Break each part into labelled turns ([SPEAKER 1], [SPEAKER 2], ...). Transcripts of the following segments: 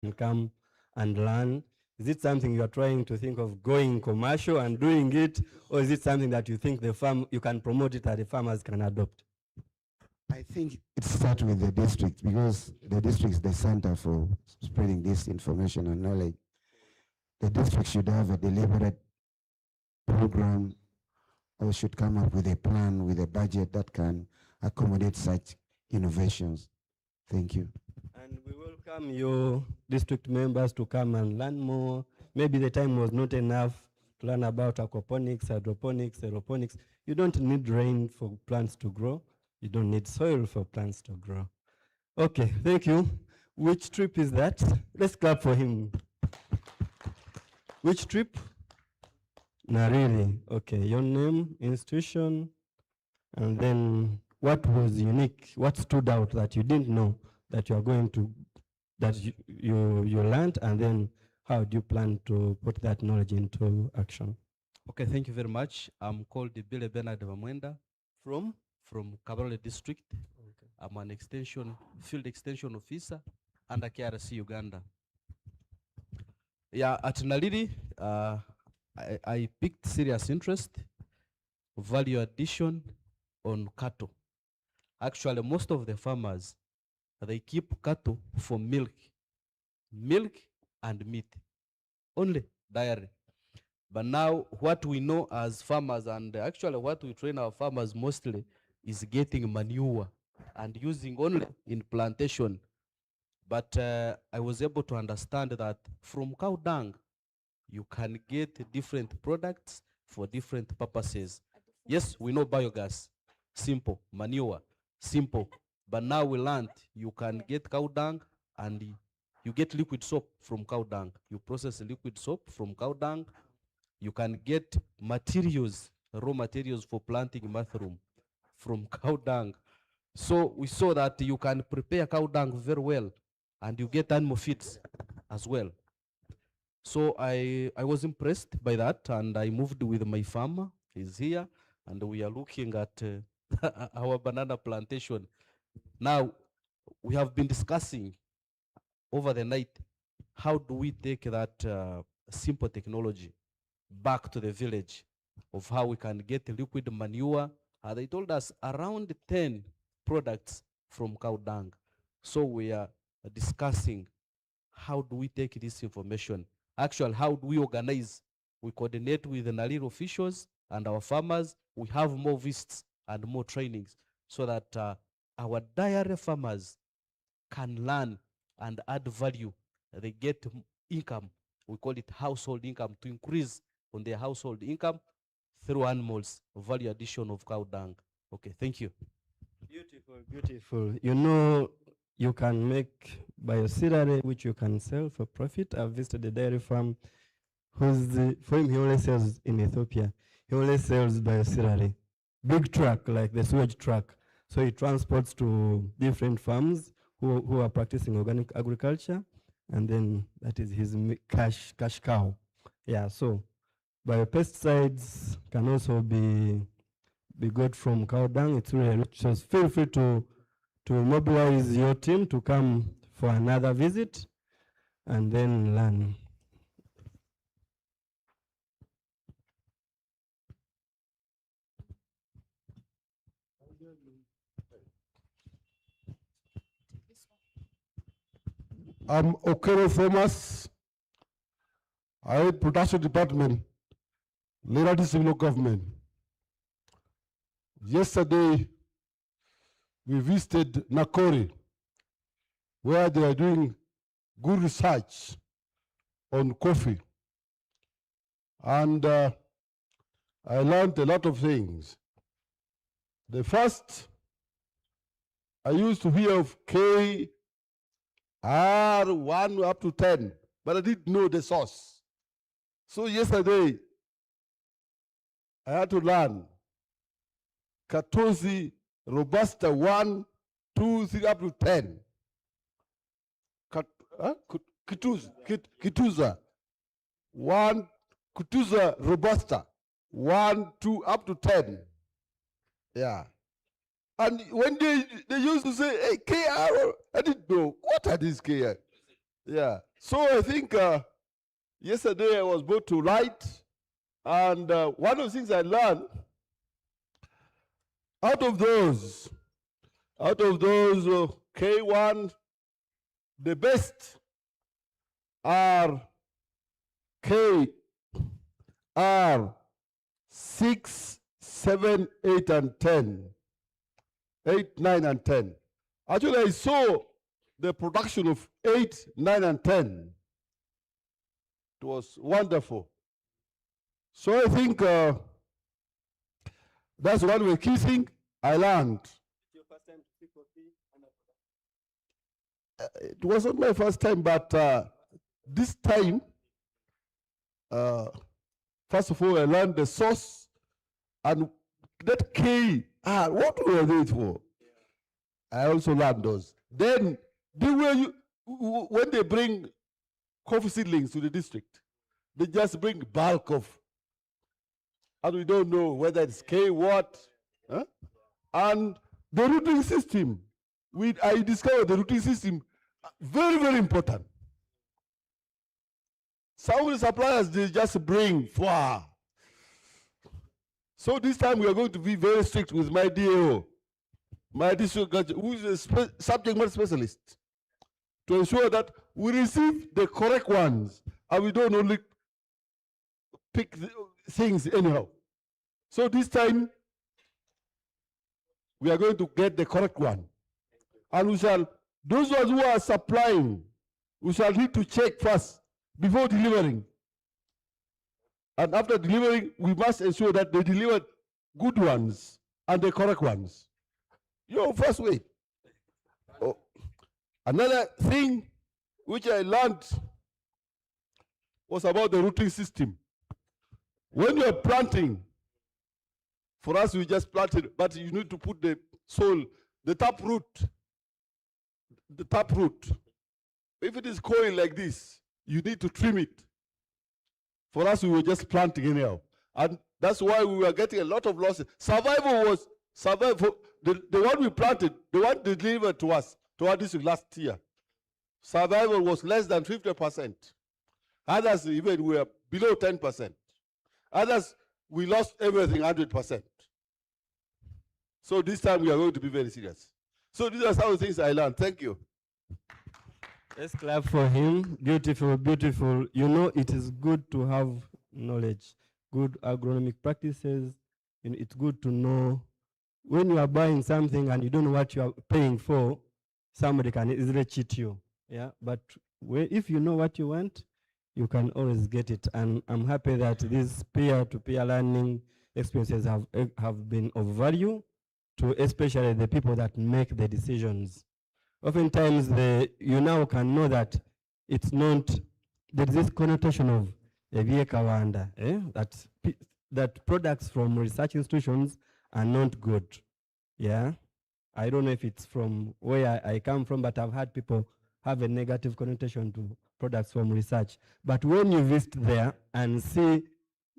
[SPEAKER 1] and come and learn? Is it something you are trying to think of going commercial and doing it, or is it something that you think the farm you can promote it that the farmers can adopt?
[SPEAKER 2] I think it starts with the district because the district is the center for spreading this information and knowledge. The district should have a deliberate program or should come up with a plan with a budget that can accommodate such innovations. Thank you.
[SPEAKER 1] And we welcome your district members to come and learn more. Maybe the time was not enough to learn about aquaponics, hydroponics, aeroponics. You don't need rain for plants to grow. You don't need soil for plants to grow. Okay, thank you. Which trip is that? Let's clap for him. Which trip? Narili. Okay, your name, institution, and then what was unique? What stood out that you didn't know that you are going to, that you learned, and then how do you plan to put that knowledge into action?
[SPEAKER 3] Okay, thank you very much. I'm called Billy Bernard Vamwenda
[SPEAKER 1] From?
[SPEAKER 3] Kabarole District.
[SPEAKER 1] Okay.
[SPEAKER 3] I'm an field extension officer under KRC Uganda. Yeah, at Naliri, I picked serious interest, value addition on cattle. Actually, most of the farmers, they keep cattle for milk and meat, only dairy. But now what we know as farmers, and actually what we train our farmers mostly, is getting manure and using only in plantation. But I was able to understand that from cow dung, you can get different products for different purposes. Yes, we know biogas, simple, manure, simple. But now we learned you can get cow dung and you get liquid soap from cow dung. You process liquid soap from cow dung. You can get materials, raw materials for planting mushroom from cow dung. So we saw that you can prepare cow dung very well and you get animal feeds as well. So I was impressed by that and I moved with my farmer. He's here and we are looking at our banana plantation. Now, we have been discussing over the night, how do we take that simple technology back to the village of how we can get liquid manure. They told us around 10 products from cow dung. So we are discussing how do we take this information. Actually, how do we organize? We coordinate with the Naliri officials and our farmers. We have more visits and more trainings so that our dairy farmers can learn and add value. They get income. We call it household income, to increase on their household income through animals, value addition of cow dung. Okay, thank you.
[SPEAKER 1] Beautiful, beautiful. You know, you can make biocereal, which you can sell for profit. I've visited a dairy farm for him, he only sells in Ethiopia. He only sells biocereal. Big truck, like the sewage truck. So he transports to different farms who are practicing organic agriculture. And then that is his cash cow. Yeah, so biopesticides can also be got from cow dung. It's really rich. So feel free to mobilize your team to come for another visit and then learn.
[SPEAKER 4] I'm Okero Thomas. I head production department, Lerati Civil Government. Yesterday, we visited Nakori, where they are doing good research on coffee. And I learned a lot of things. The first, I used to hear of KR1 up to 10, but I didn't know the source. So yesterday, I had to learn Katosi Robusta 1, 2, 3, up to 10. Kituza 1, Kituza Robusta 1, 2, up to 10. Yeah. And when they used to say, hey, KR, I didn't know. What are these KR? Yeah. So I think yesterday I was brought to light, and one of the things I learned out of those K1, the best are K, R, 6, 7, 8, and 10. 8, 9, and 10. Actually, I saw the production of 8, 9, and 10. It was wonderful. So I think that's one of the key things I learned. It wasn't my first time, but this time, first of all, I learned the source and that K. What were they for? I also learned those. Then, when they bring coffee seedlings to the district, they just bring bulk of, and we don't know whether it's K what. Huh? And the routing system, I discovered the routing system very, very important. Some of the suppliers, they just bring far. So this time we are going to be very strict with my DAO, my district, who is a subject matter specialist, to ensure that we receive the correct ones and we don't only pick things anyhow. So this time we are going to get the correct one. And we shall, those ones who are supplying, we shall need to check first before delivering. And after delivering, we must ensure that they deliver good ones and the correct ones. Your first way. Oh. Another thing which I learned was about the routing system. When you are planting, for us we just planted, but you need to put the soil, the tap root. The tap root. If it is coiled like this, you need to trim it. For us, we were just planting anyhow. And that's why we were getting a lot of losses. The one we planted, the one delivered to us, to our district last year, survival was less than 50%. Others even were below 10%. Others, we lost everything 100%. So this time we are going to be very serious. So these are some of the things I learned. Thank you.
[SPEAKER 1] Let's clap for him. Beautiful, beautiful. You know, it is good to have knowledge, good agronomic practices. And it's good to know when you are buying something and you don't know what you are paying for, somebody can easily cheat you. Yeah, but if you know what you want, you can always get it. And I'm happy that these peer-to-peer learning experiences have been of value to especially the people that make the decisions. Oftentimes, you now can know that it's not, there's this connotation of Kawanda, that products from research institutions are not good. Yeah, I don't know if it's from where I come from, but I've had people have a negative connotation to products from research. But when you visit there and see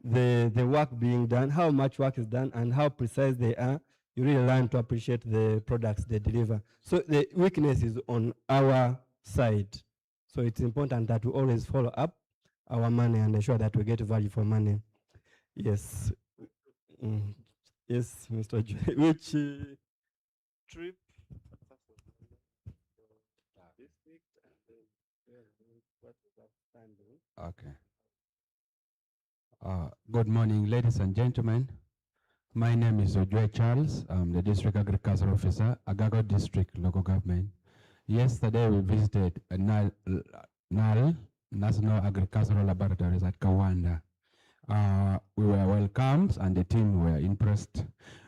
[SPEAKER 1] the work being done, how much work is done and how precise they are, you really learn to appreciate the products they deliver. So the weakness is on our side. So it's important that we always follow up our money and ensure that we get value for money. Yes. Yes, Mr. J. Which trip?
[SPEAKER 5] Okay. Good morning, ladies and gentlemen. My name is Ojue Charles. I'm the District Agriculture Officer, Agago District Local Government. Yesterday we visited NAL, National Agricultural Laboratories at Kawanda. We were welcomed and the team were impressed.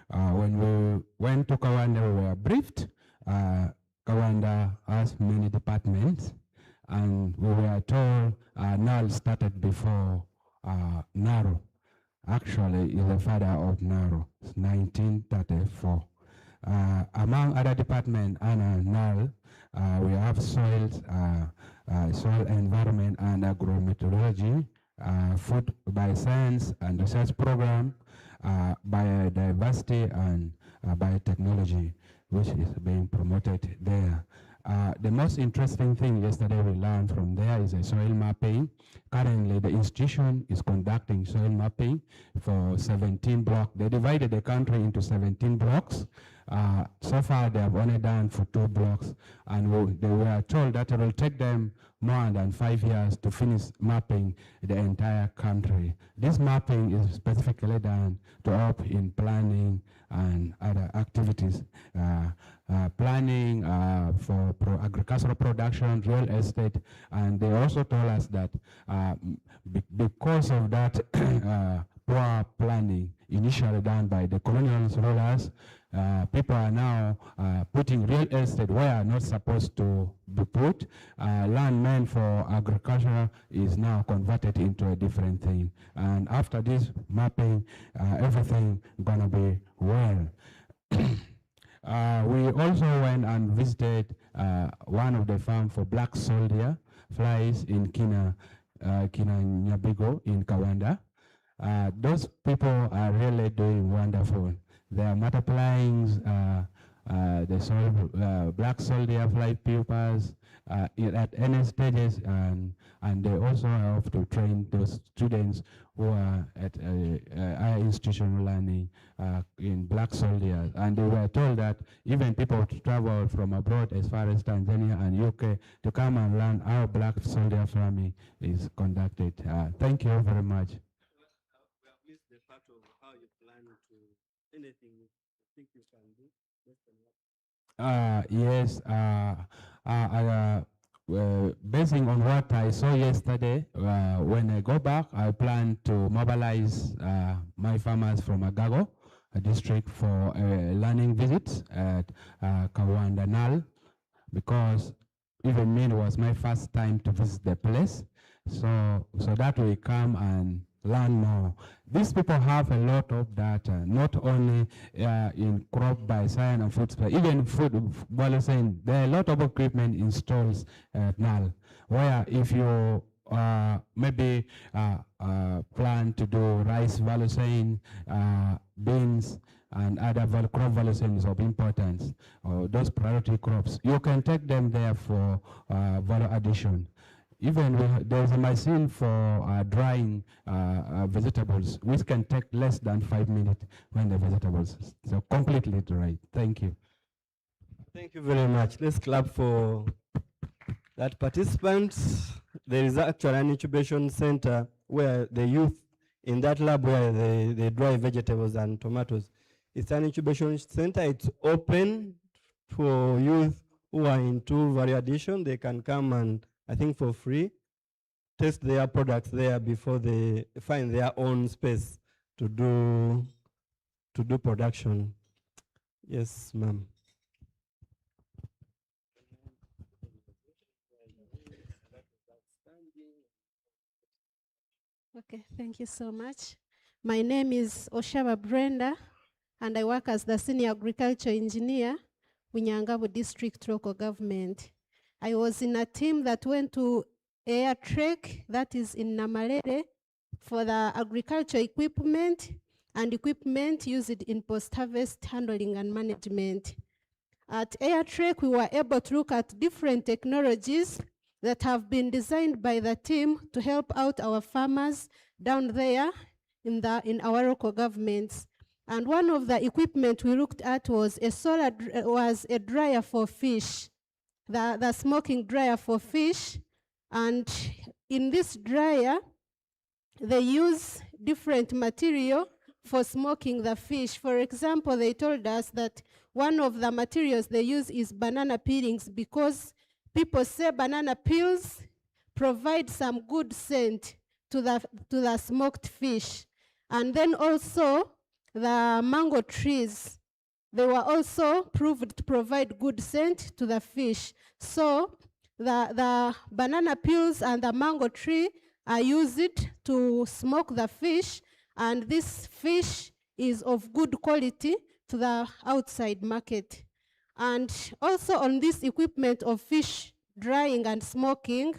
[SPEAKER 5] When we went to Kawanda, we were briefed. Kawanda has many departments, and we were told NAL started before NARO. Actually, is the father of NARO, 1934. Among other departments under NAL, we have soil environment and agrometeorology, food bioscience and research program, biodiversity and biotechnology, which is being promoted there. The most interesting thing yesterday we learned from there is a soil mapping. Currently, the institution is conducting soil mapping for 17 blocks. They divided the country into 17 blocks. So far, they have only done for 2 blocks, and they were told that it will take them more than 5 years to finish mapping the entire country. This mapping is specifically done to help in planning and other activities. Planning for agricultural production, real estate, and they also told us that because of that poor planning initially done by the colonial rulers, people are now putting real estate where not supposed to be put. Land meant for agriculture is now converted into a different thing. And after this mapping, everything gonna be well. We also went and visited one of the farms for black soldier flies in Kinanyabigo in Kawanda. Those people are really doing wonderful. They are multiplying the black soldier fly pupils at any stages, and they also have to train those students who are at higher institutional learning in black soldiers. And they were told that even people to travel from abroad as far as Tanzania and UK to come and learn how black soldier farming is conducted. Thank you very much.
[SPEAKER 1] We have missed the part of how you plan to anything you think you can do.
[SPEAKER 5] Yes, basing on what I saw yesterday, when I go back, I plan to mobilize my farmers from Agago district for a learning visit at Kawanda Nal, because even me, it was my first time to visit the place. So that we come and learn more. These people have a lot of data, not only in crop by science and food supply, even food balancing. There are a lot of equipment installed at NAL, where if you maybe plan to do rice value chain, beans, and other crop value chains of importance, or those priority crops, you can take them there for value addition. Even there's a machine for drying vegetables, which can take less than 5 minutes when the vegetables are completely dry. Thank you.
[SPEAKER 1] Thank you very much. Let's clap for that participants. There is actually an incubation center where the youth in that lab where they dry vegetables and tomatoes. It's an incubation center. It's open for youth who are into value addition. They can come and, I think for free, test their products there before they find their own space to do production. Yes, ma'am.
[SPEAKER 6] Okay, thank you so much. My name is Oshaba Brenda, and I work as the Senior Agriculture Engineer, Winyangabu District Local Government. I was in a team that went to Air Trek, that is in Namalere, for the agriculture equipment and equipment used in post-harvest handling and management. At Air Trek, we were able to look at different technologies that have been designed by the team to help out our farmers down there in our local governments. And one of the equipment we looked at was a dryer for fish, the smoking dryer for fish. And in this dryer, they use different material for smoking the fish. For example, they told us that one of the materials they use is banana peelings, because people say banana peels provide some good scent to the smoked fish. And then also the mango trees, they were also proved to provide good scent to the fish. So the banana peels and the mango tree are used to smoke the fish, and this fish is of good quality to the outside market. And also on this equipment of fish drying and smoking,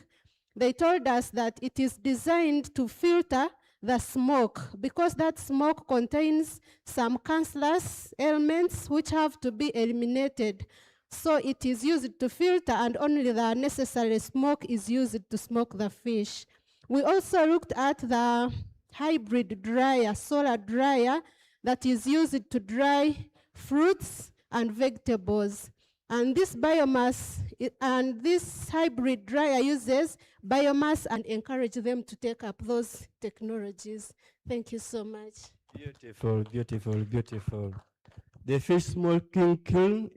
[SPEAKER 6] they told us that it is designed to filter the smoke, because that smoke contains some cancerous elements which have to be eliminated. So it is used to filter, and only the necessary smoke is used to smoke the fish. We also looked at the hybrid dryer, solar dryer, that is used to dry fruits and vegetables. And this biomass, and this hybrid dryer uses biomass and encourage them to take up those technologies. Thank you so much.
[SPEAKER 1] Beautiful, beautiful, beautiful. The fish smoking kiln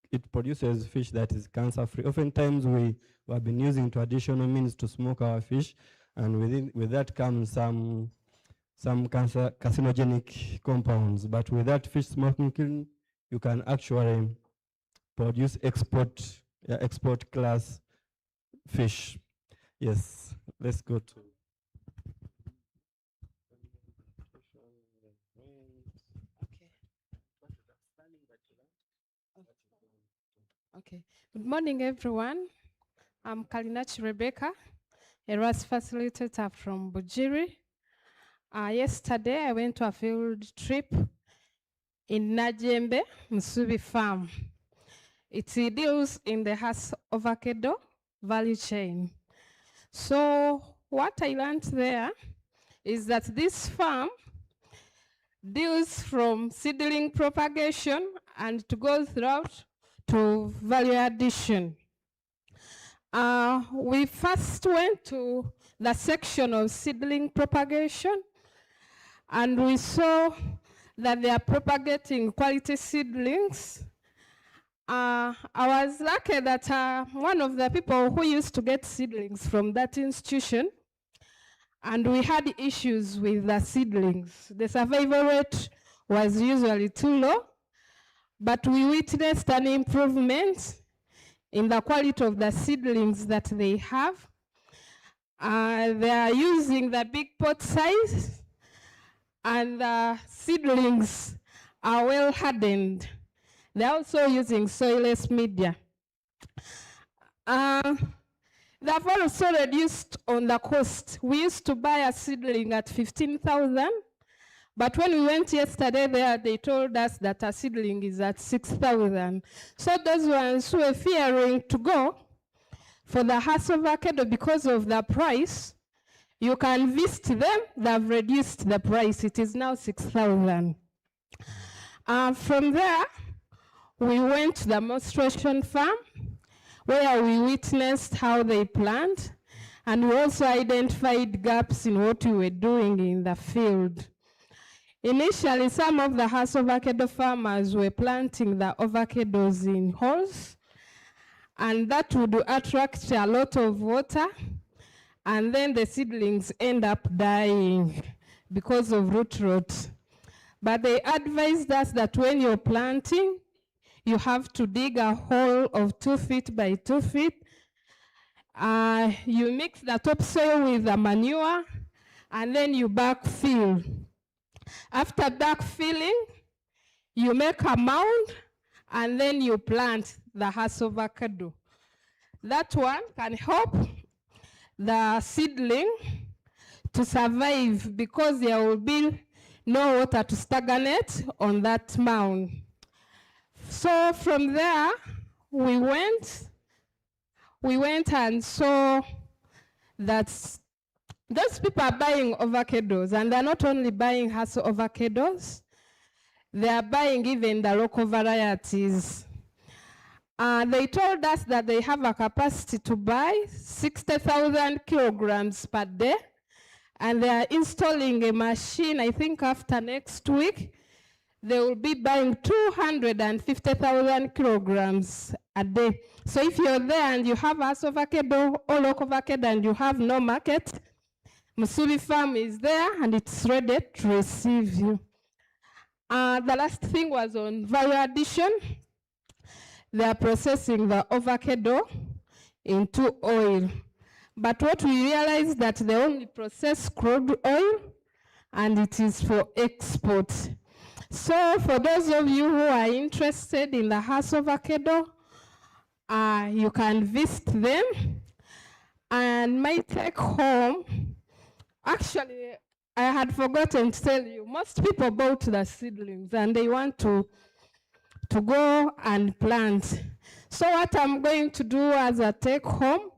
[SPEAKER 1] it produces fish that is cancer-free. Oftentimes we have been using traditional means to smoke our fish, and with that comes some carcinogenic compounds. But with that fish smoking kiln, you can actually produce export class fish. Yes, let's go to.
[SPEAKER 7] Okay. Good morning, everyone. I'm Kalinachi Rebecca, a RAS facilitator from Bujiri. Yesterday, I went to a field trip in Najembe, Musubi Farm. It deals in the Hass avocado value chain. So what I learned there is that this farm deals from seedling propagation and to go throughout to value addition. We first went to the section of seedling propagation, and we saw that they are propagating quality seedlings. I was lucky that one of the people who used to get seedlings from that institution, and we had issues with the seedlings. The survival rate was usually too low, but we witnessed an improvement in the quality of the seedlings that they have. They are using the big pot size, and the seedlings are well hardened. They're also using soilless media. They've also reduced on the cost. We used to buy a seedling at 15,000, but when we went yesterday there, they told us that a seedling is at 6,000. So those ones who were fearing to go for the Hass avocado because of the price, you can visit them. They've reduced the price. It is now 6,000. From there, we went to the monstration farm, where we witnessed how they plant, and we also identified gaps in what we were doing in the field. Initially, some of the Hass avocado farmers were planting the avocados in holes, and that would attract a lot of water, and then the seedlings end up dying because of root rot. But they advised us that when you're planting, you have to dig a hole of 2 feet by 2 feet. You mix the topsoil with the manure, and then you backfill. After backfilling, you make a mound, and then you plant the Hass avocado. That one can help the seedling to survive because there will be no water to stagnate on that mound. So from there, we went and saw that those people are buying avocados, and they're not only buying Hass avocados, they are buying even the local varieties. They told us that they have a capacity to buy 60,000 kilograms per day, and they are installing a machine. I think after next week, they will be buying 250,000 kilograms a day. So if you're there and you have Hass avocado or local avocado and you have no market, Musubi Farm is there and it's ready to receive you. The last thing was on value addition. They are processing the avocado into oil. But what we realized that they only process crude oil, and it is for export. So for those of you who are interested in the Hass avocado, you can visit them. And my take home, actually, I had forgotten to tell you, most people bought the seedlings and they want to to go and plant. So what I'm going to do as a take home,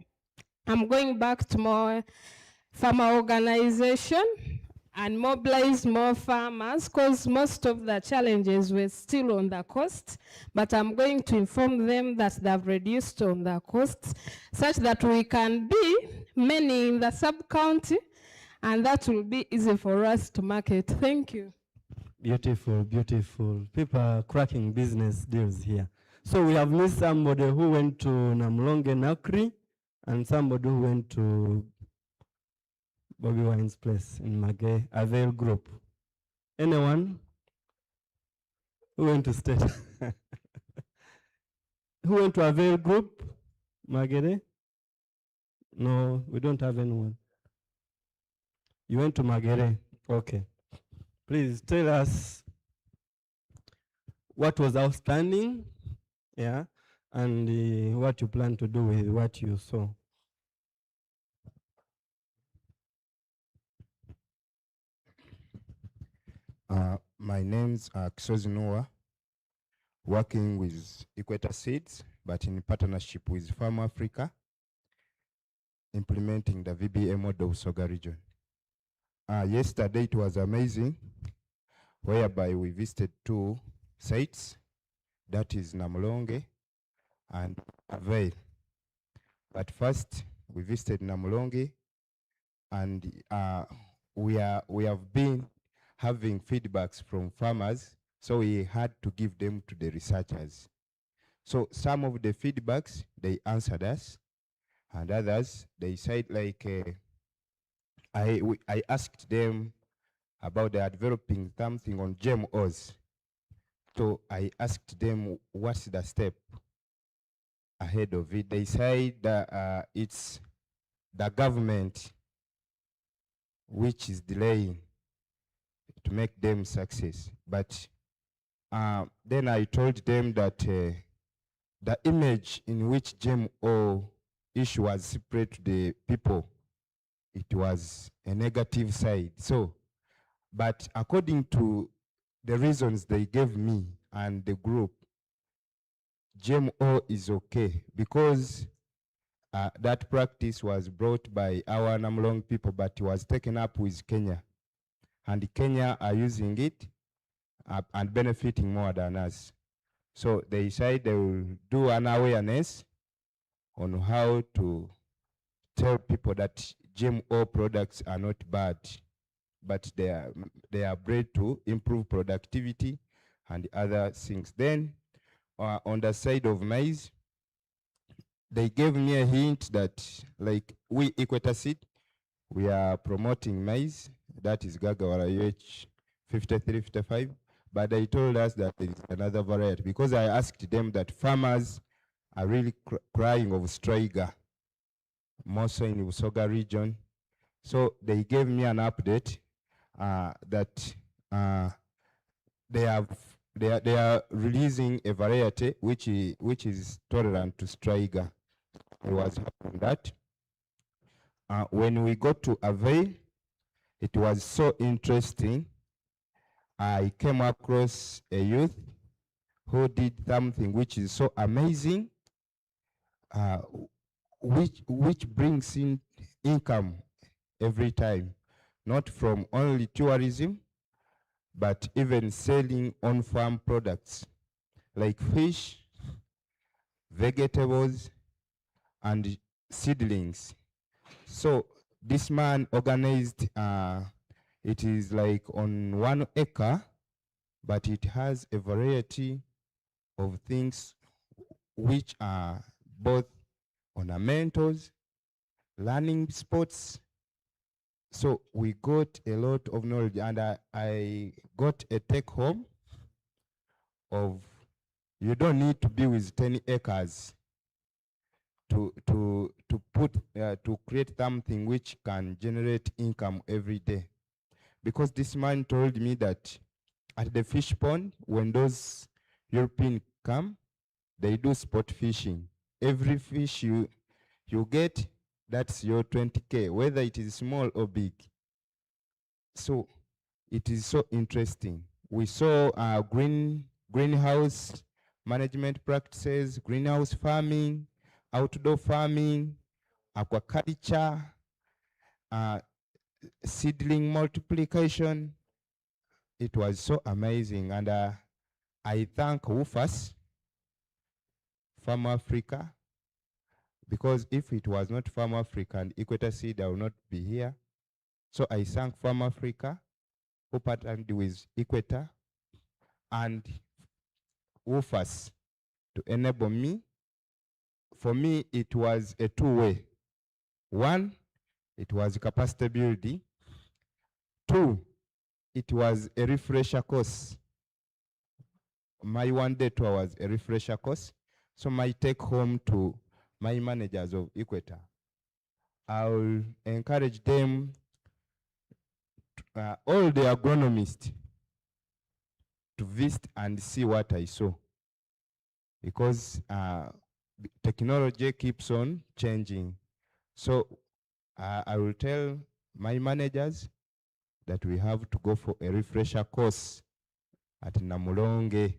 [SPEAKER 7] I'm going back to my farmer organization and mobilize more farmers, because most of the challenges were still on the coast, but I'm going to inform them that they've reduced on the costs such that we can be many in the sub-county, and that will be easy for us to market. Thank you.
[SPEAKER 1] Beautiful, beautiful. People are cracking business deals here. So we have missed somebody who went to Namlonge Nakri and somebody who went to Bobby Wine's place in Magay, Avail Group. Anyone? Who went to state? Who went to Avail Group? Magere? No, we don't have anyone. You went to Magere? Okay. Please tell us what was outstanding, yeah, and what you plan to do with what you saw.
[SPEAKER 8] My name's Kisozi Noah, working with Equator Seeds, but in partnership with Farm Africa, implementing the VBA model of Soga region. Yesterday it was amazing, whereby we visited 2 sites, that is Namlonge and Avail. But first we visited Namlonge, and we have been having feedbacks from farmers, so we had to give them to the researchers. So some of the feedbacks, they answered us, and others, they said like, I asked them about they are developing something on GMOs. So I asked them, what's the step ahead of it? They said that it's the government which is delaying to make them success. But then I told them that the image in which GMO issue was spread to the people, it was a negative side. So, but according to the reasons they gave me and the group, GMO is okay, because that practice was brought by our Namlong people, but it was taken up with Kenya. And Kenya are using it and benefiting more than us. So they decided they will do an awareness on how to tell people that GMO products are not bad, but they are bred to improve productivity and other things. Then on the side of maize, they gave me a hint that, like, we Equator Seed, we are promoting maize, that is Gagawara UH 5355, but they told us that there is another variety, because I asked them that farmers are really crying of striga, more so in the Usoga region. So they gave me an update that they are releasing a variety which is tolerant to striga. It was happening that. When we got to Avail, it was so interesting. I came across a youth who did something which is so amazing, which brings in income every time, not from only tourism, but even selling on-farm products like fish, vegetables, and seedlings. So this man organized, it is like on 1 acre, but it has a variety of things which are both ornamentals, learning spots. So we got a lot of knowledge, and I got a take home of, you don't need to be with 10 acres to create something which can generate income every day. Because this man told me that at the fish pond, when those Europeans come, they do spot fishing. Every fish you get, that's your 20K, whether it is small or big. So it is so interesting. We saw a greenhouse management practices, greenhouse farming, outdoor farming, aquaculture, seedling multiplication. It was so amazing, and I thank WUFAS, Farm Africa, because if it was not Farm Africa and Equator Seed, I would not be here. So I thank Farm Africa, who partnered with Equator and WUFAS to enable me. For me, it was a two-way. One, it was capacity building. Two, it was a refresher course. My one-day tour was a refresher course. So my take home to my managers of Equator, I'll encourage them, all the agronomists, to visit and see what I saw. Because technology keeps on changing. So I will tell my managers that we have to go for a refresher course at Namulonge.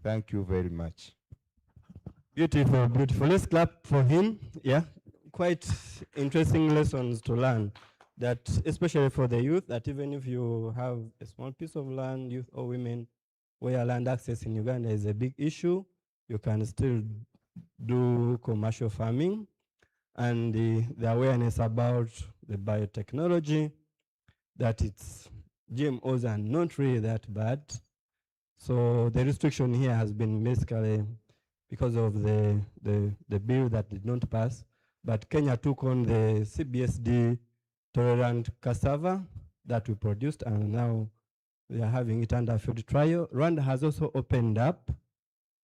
[SPEAKER 8] Thank you very much.
[SPEAKER 1] Beautiful, beautiful. Let's clap for him. Yeah, quite interesting lessons to learn. That especially for the youth, that even if you have a small piece of land, youth or women, where land access in Uganda is a big issue, you can still do commercial farming, and the awareness about the biotechnology, that it's GMOs are not really that bad. So the restriction here has been basically because of the bill that did not pass. But Kenya took on the CBSD tolerant cassava that we produced, and now we are having it under field trial. Rwanda has also opened up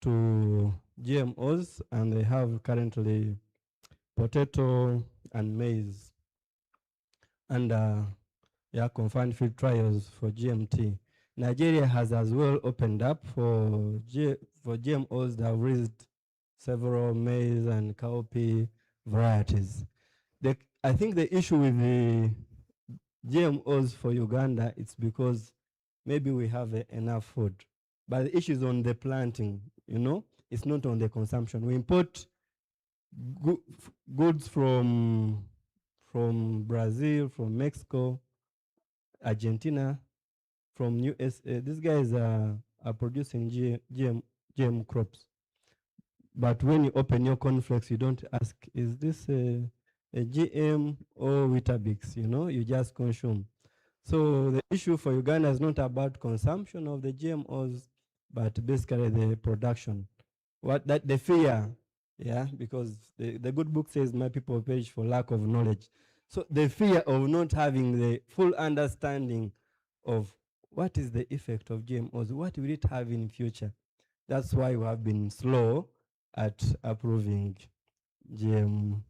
[SPEAKER 1] to GMOs, and they have currently potato and maize under confined field trials for GMT. Nigeria has as well opened up for GMOs that have raised several maize and cowpea varieties. I think the issue with the GMOs for Uganda, it's because maybe we have enough food. But the issue is on the planting, it's not on the consumption. We import goods from Brazil, from Mexico, Argentina, from USA. These guys are producing GM crops. But when you open your cornflakes, you don't ask, is this a GM or Weetabix? You just consume. So the issue for Uganda is not about consumption of the GMOs, but basically the production. The fear, because the good book says my people perish for lack of knowledge. So the fear of not having the full understanding of what is the effect of GMOs, what will it have in future. That's why we have been slow at approving GM